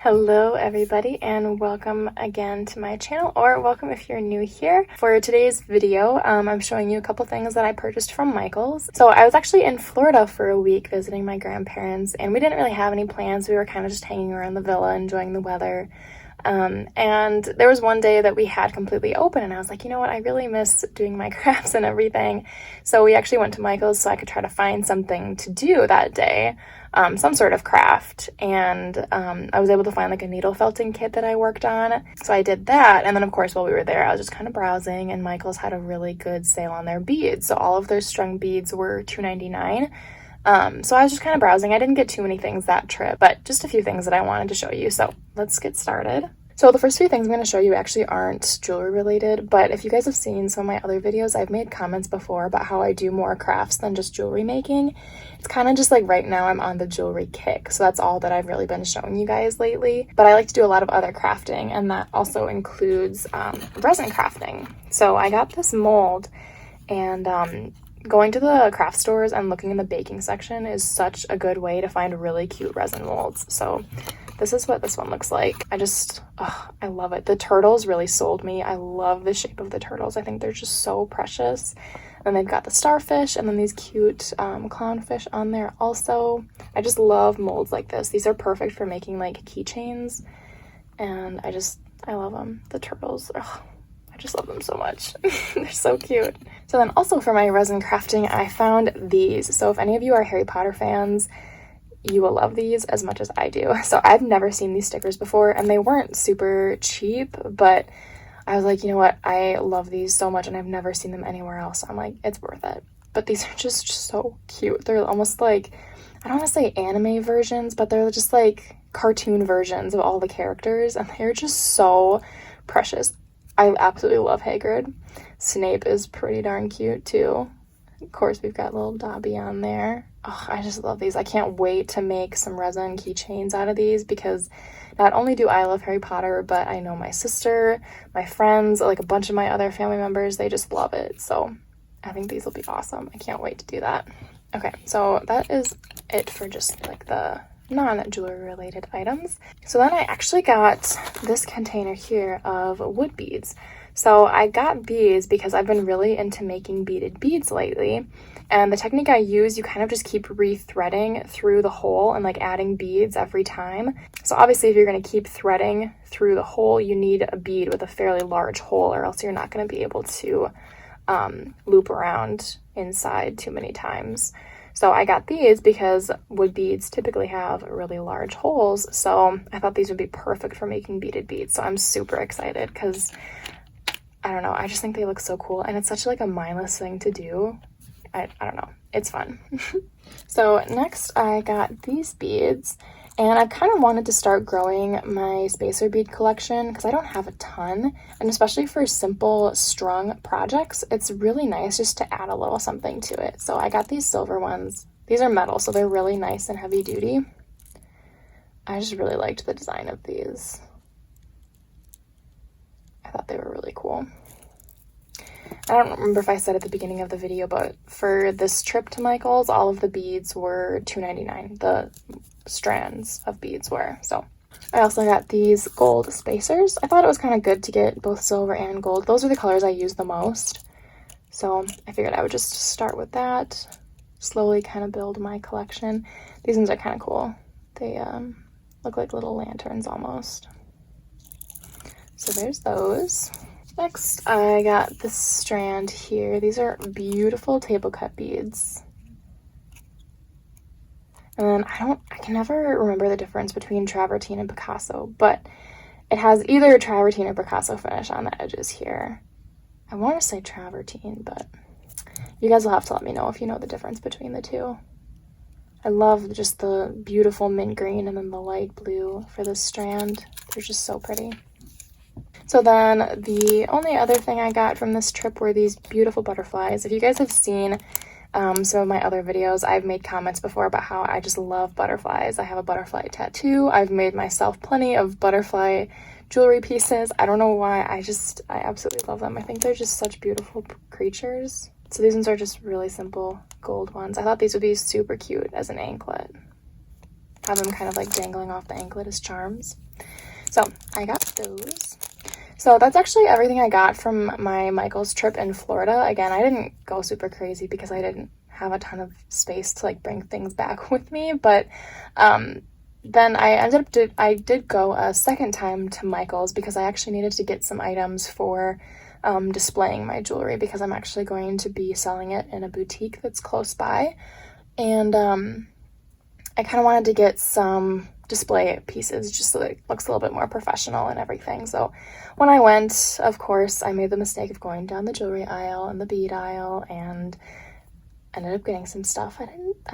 Hello everybody and welcome again to my channel, or welcome if you're new here. For today's video, I'm showing you a couple things that I purchased from Michael's. So I was actually in Florida for a week visiting my grandparents, and we didn't really have any plans. We were kind of just hanging around the villa, enjoying the weather. And there was one day that we had completely open, and I was like, you know what, I really miss doing my crafts and everything. So we actually went to Michael's so I could try to find something to do that day. Some sort of craft, and I was able to find like a needle felting kit that I worked on, so I did that. And then of course while we were there I was just kind of browsing, and Michael's had a really good sale on their beads, so all of their strung beads were $2.99. So I was just kind of browsing. I didn't get too many things that trip, but just a few things that I wanted to show you, so let's get started. So the first few things I'm going to show you actually aren't jewelry related, but if you guys have seen some of my other videos, I've made comments before about how I do more crafts than just jewelry making. It's kind of just like right now I'm on the jewelry kick, so that's all that I've really been showing you guys lately. But I like to do a lot of other crafting, and that also includes resin crafting. So I got this mold, and going to the craft stores and looking in the baking section is such a good way to find really cute resin molds. So this is what this one looks like. I love it. The turtles really sold me. I love the shape of the turtles. I think they're just so precious. And they've got the starfish and then these cute clownfish on there also. I just love molds like this. These are perfect for making like keychains, and I love them. The turtles, I just love them so much. They're so cute. So then also for my resin crafting, I found these. So if any of you are Harry Potter fans, you will love these as much as I do. So I've never seen these stickers before, and they weren't super cheap, but I was like, you know what, I love these so much and I've never seen them anywhere else. I'm like, it's worth it. But these are just so cute. They're almost like, I don't want to say anime versions, but they're just like cartoon versions of all the characters, and they're just so precious. I absolutely love Hagrid. Snape is pretty darn cute too. Of course, we've got little Dobby on there. Oh, I just love these. I can't wait to make some resin keychains out of these, because not only do I love Harry Potter, but I know my sister, my friends, like a bunch of my other family members, they just love it. So I think these will be awesome. I can't wait to do that. Okay, so that is it for just like the non-jewelry related items. So then I actually got this container here of wood beads. So I got these because I've been really into making beaded beads lately, and the technique I use, you kind of just keep re-threading through the hole and like adding beads every time. So obviously if you're going to keep threading through the hole, you need a bead with a fairly large hole, or else you're not going to be able to loop around inside too many times. So I got these because wood beads typically have really large holes, so I thought these would be perfect for making beaded beads. So I'm super excited because I don't know, I just think they look so cool, and it's such like a mindless thing to do. I don't know, it's fun. So next I got these beads, and I've kind of wanted to start growing my spacer bead collection because I don't have a ton, and especially for simple strung projects, it's really nice just to add a little something to it. So I got these silver ones. These are metal, so they're really nice and heavy duty. I just really liked the design of these. I thought they were really cool. I don't remember if I said at the beginning of the video, but for this trip to Michael's, all of the beads were $2.99. The strands of beads were. So I also got these gold spacers. I thought it was kind of good to get both silver and gold. Those are the colors I use the most. So I figured I would just start with that, slowly kind of build my collection. These ones are kind of cool. They look like little lanterns almost. So there's those. Next, I got this strand here. These are beautiful table cut beads. And then I can never remember the difference between travertine and Picasso, but it has either travertine or Picasso finish on the edges here. I want to say travertine, but you guys will have to let me know if you know the difference between the two. I love just the beautiful mint green and then the light blue for this strand. They're just so pretty. So then the only other thing I got from this trip were these beautiful butterflies. If you guys have seen some of my other videos, I've made comments before about how I just love butterflies. I have a butterfly tattoo. I've made myself plenty of butterfly jewelry pieces. I don't know why, I absolutely love them. I think they're just such beautiful creatures. So these ones are just really simple gold ones. I thought these would be super cute as an anklet. Have them kind of like dangling off the anklet as charms. So I got those. So that's actually everything I got from my Michael's trip in Florida. Again, I didn't go super crazy because I didn't have a ton of space to like bring things back with me, but then I did go a second time to Michael's because I actually needed to get some items for displaying my jewelry, because I'm actually going to be selling it in a boutique that's close by, and I kind of wanted to get some display pieces just so that it looks a little bit more professional and everything. So when I went, of course, I made the mistake of going down the jewelry aisle and the bead aisle and ended up getting some stuff. I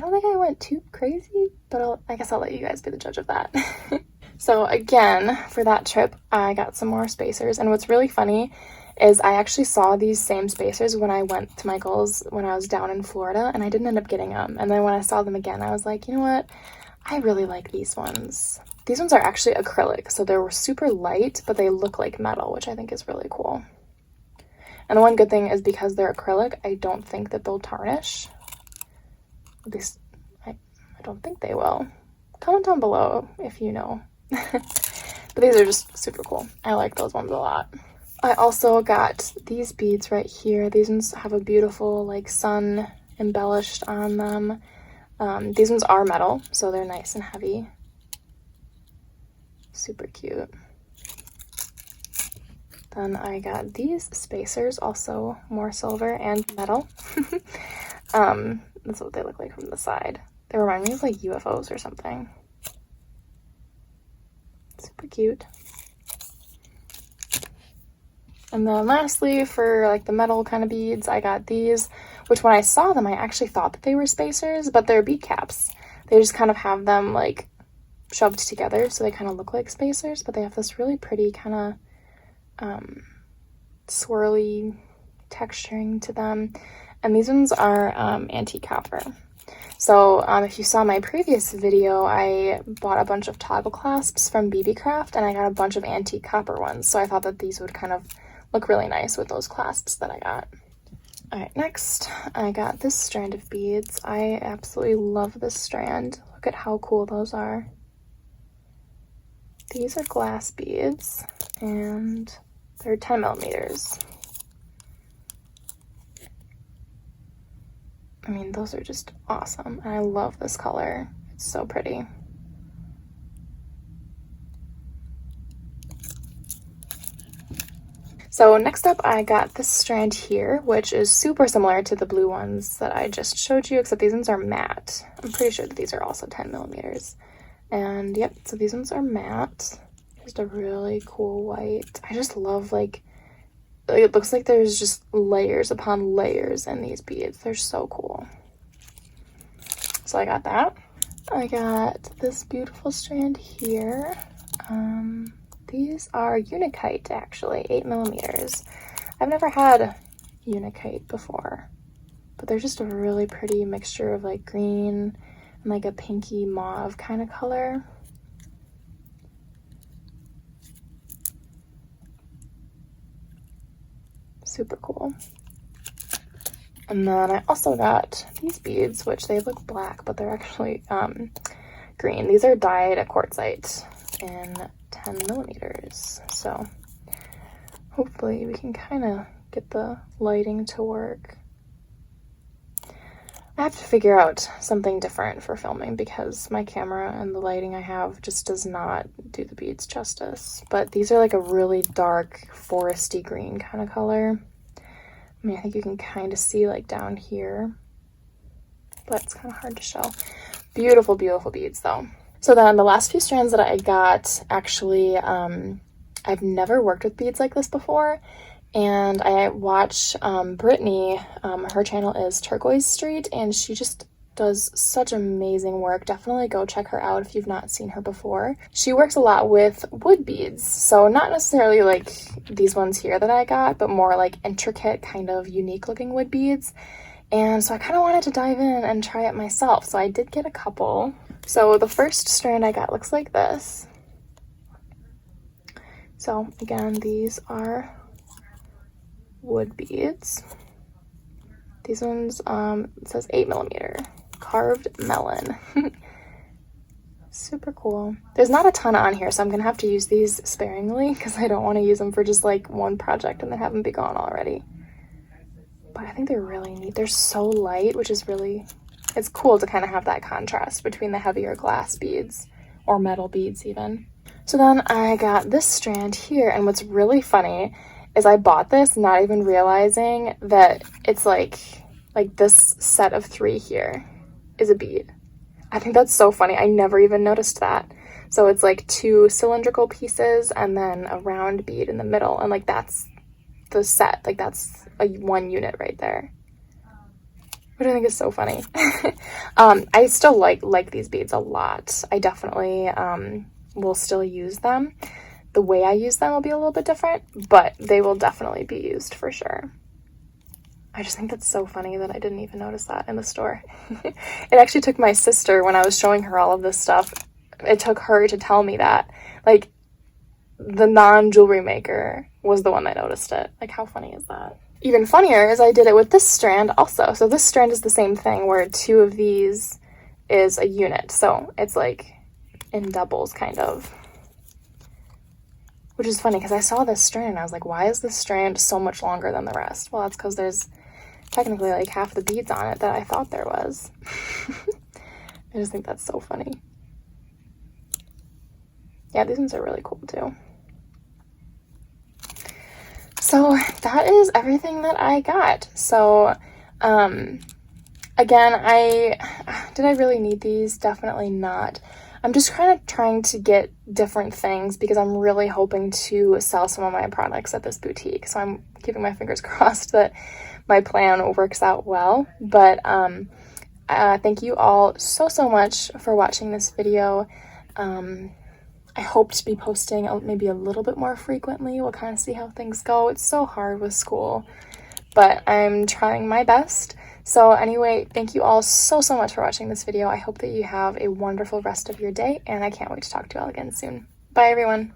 don't think I went too crazy, but I guess I'll let you guys be the judge of that. So again, for that trip, I got some more spacers, and what's really funny is I actually saw these same spacers when I went to Michael's when I was down in Florida, and I didn't end up getting them. And then when I saw them again, I was like, you know what? I really like these ones. These ones are actually acrylic, so they're super light, but they look like metal, which I think is really cool. And the one good thing is because they're acrylic, I don't think that they'll tarnish. At least, I don't think they will. Comment down below if you know. But these are just super cool. I like those ones a lot. I also got these beads right here. These ones have a beautiful like sun embellished on them. These ones are metal, so they're nice and heavy. Super cute. Then I got these spacers, also more silver and metal. That's what they look like from the side. They remind me of like UFOs or something. Super cute. And then lastly, for like the metal kind of beads, I got these, which when I saw them, I actually thought that they were spacers, but they're bead caps. They just kind of have them like shoved together, so they kind of look like spacers, but they have this really pretty kind of swirly texturing to them. And these ones are antique copper. So if you saw my previous video, I bought a bunch of toggle clasps from BB Craft, and I got a bunch of antique copper ones, so I thought that these would kind of look really nice with those clasps that I got. Alright, next I got this strand of beads. I absolutely love this strand. Look at how cool those are. These are glass beads, and they're 10 millimeters. I mean, those are just awesome, and I love this color. It's so pretty. So next up, I got this strand here, which is super similar to the blue ones that I just showed you, except these ones are matte. I'm pretty sure that these are also 10 millimeters. And yep, so these ones are matte. Just a really cool white. I just love, like, it looks like there's just layers upon layers in these beads. They're so cool. So I got that. I got this beautiful strand here. These are Unikite, actually, 8 millimeters. I've never had Unikite before, but they're just a really pretty mixture of like green and like a pinky mauve kind of color. Super cool. And then I also got these beads, which they look black, but they're actually green. These are dyed at quartzite in 10 millimeters. So hopefully we can kind of get the lighting to work. I have to figure out something different for filming because my camera and the lighting I have just does not do the beads justice. But these are like a really dark foresty green kind of color. I mean, I think you can kind of see like down here, but it's kind of hard to show. Beautiful, beautiful beads though. So then the last few strands that I got, actually, I've never worked with beads like this before. And I watch Brittany, her channel is Turquoise Street, and she just does such amazing work. Definitely go check her out if you've not seen her before. She works a lot with wood beads, so not necessarily like these ones here that I got, but more like intricate, kind of unique looking wood beads. And so I kind of wanted to dive in and try it myself, so I did get a couple. So the first strand I got looks like this. So again, these are wood beads. These ones, it says 8 millimeter carved melon. Super cool. There's not a ton on here, so I'm gonna have to use these sparingly because I don't want to use them for just like one project and then have them be gone already. But I think they're really neat. They're so light, which is really, it's cool to kind of have that contrast between the heavier glass beads or metal beads even. So then I got this strand here, and what's really funny is I bought this not even realizing that it's like this set of 3 here is a bead. I think that's so funny. I never even noticed that. So it's like 2 cylindrical pieces and then a round bead in the middle, and like that's the set. Like that's a 1 unit right there, which I think is so funny. I still like these beads a lot. I definitely will still use them. The way I use them will be a little bit different, but they will definitely be used for sure. I just think that's so funny that I didn't even notice that in the store. It actually took my sister, when I was showing her all of this stuff, it took her to tell me that. Like, the non-jewelry maker was the one that noticed it. Like, how funny is that? Even funnier is I did it with this strand also. So this strand is the same thing, where 2 of these is a unit. So it's like in doubles, kind of. Which is funny, because I saw this strand and I was like, why is this strand so much longer than the rest? Well, that's because there's technically like half the beads on it that I thought there was. I just think that's so funny. Yeah, these ones are really cool too. So that is everything that I got. So, again, did I really need these? Definitely not. I'm just kind of trying to get different things because I'm really hoping to sell some of my products at this boutique. So I'm keeping my fingers crossed that my plan works out well. But thank you all so much for watching this video. I hope to be posting maybe a little bit more frequently. We'll kind of see how things go. It's so hard with school, but I'm trying my best. So anyway, thank you all so much for watching this video. I hope that you have a wonderful rest of your day, and I can't wait to talk to you all again soon. Bye, everyone.